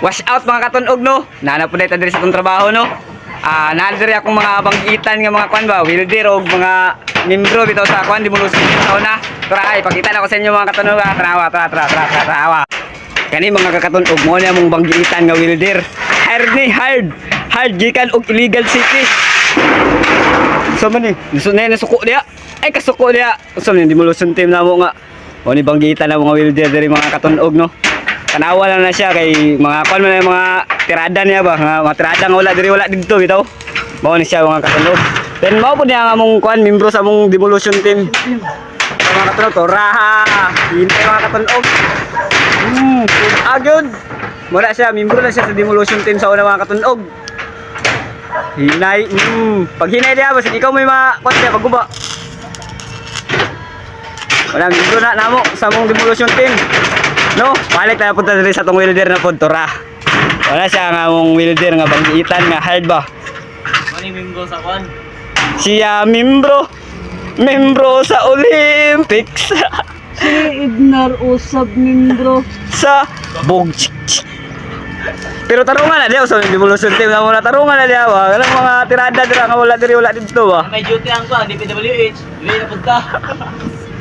Wash out mga katunog no. Nana po dito diri sa tong trabaho no. Naadiri akong mga banggitan nga mga kwan ba, welder og mga membro bitaw sa kwan dimuluson sa una. Tara ay pakita na ko sa inyo mga katunog. Tara. Kani mga kakatunog mo na mong banggitan nga welder. Hard gikan og illegal city. So man ni, suko dia. Ay kasuko dia. So man dimuluson team namo nga. O ni banggitan na mga welder diri mga katunog no. Tanawa lang na siya kay mga kon man mga tirada niya ba mga tirada nga wala dito bitaw. Mao ni siya mga katunog. Then mao po niya nga mong kon membro sa mong demolition team. Mga katunog to raha. Hintay mga katunog. Agad. Mura siya membro na siya sa demolition team sa una mga katunog. Hinay. Pag hinay dia basta ikaw may mga kon siya pagguba. Wala membro na namo sa mong demolition team. No, balik tayo punta dito sa tong welder na pod tora. Wala siya nga mong welder nga banggitan nga hard ba. Mani membro sa kwan. Siya membro sa Olympics. Si Ignar usab membro Sa bog. Pero tarungan na dia sa demolition team na muna tarungan na dia ba. Kanang mga tirada dira nga wala dito ba. May duty ang kwan, DPWH. Dili na punta.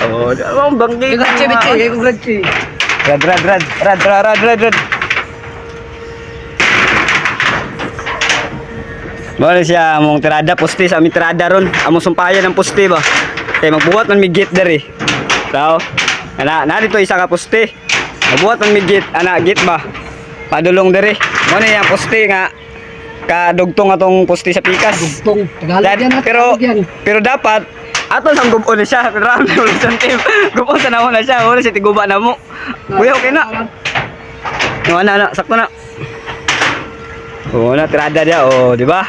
Oh, ang banggitan. Gratsi. Rad. Bale siya among tirada poste sa aming tirada ron. Among sumpayan ng poste ba. Kay magbuhat man migit dere. So, na dito isa ka poste. Magbuhat man migit git ba. Padulong dere. Mo na yang poste nga kadugtong atong poste sa pikas. Tong Tagalog yan. Pero dapat ato sang gubon na siya, pero ang demolition team. Gubon sa namo na siya, wala siya tiguba na mo. Kuya, okay na. No, sakto na. Na tirada dia, di ba?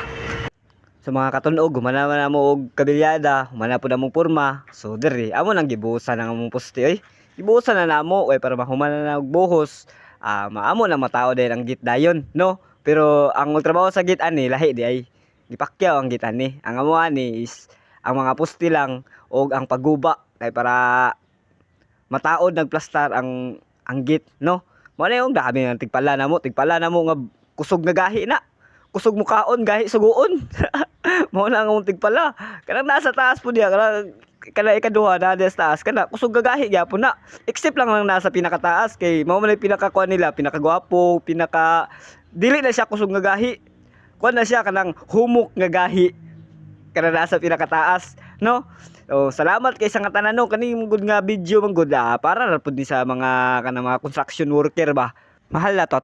Sa mga katunog, humana na mo og kabilyada, humana po na mong porma. So diri, amo nang gibuhusan ng among poste oy. Gibuhusan na namo para mahumana na og buhos. Maamo na matao din ang git dayon, no? Pero ang trabaho sa git ani lahi di ay gipakyaw ang git ani. Ang amo ani is ang mga poste lang o ang pagguba kay para mataod nagplastar ang git no. Mo na yung dami ng tigpala na mo nga kusog na gahi na. Kusog mo kaon gahi suguon. Mo na ang tigpala. Kanang nasa taas po diya kana ikaduha na sa taas kana kusog gagahi gyapon na. Except lang nasa pinakataas kay mao man pinakakuan nila, pinakagwapo, dili na siya kusog nga gahi. Kuan na siya kanang humok nga gahi. Kana nasa pinakataas no. So salamat kay sa nga tanan no kani good nga video man good para ra pud sa mga kana mga construction worker ba. Mahal na to.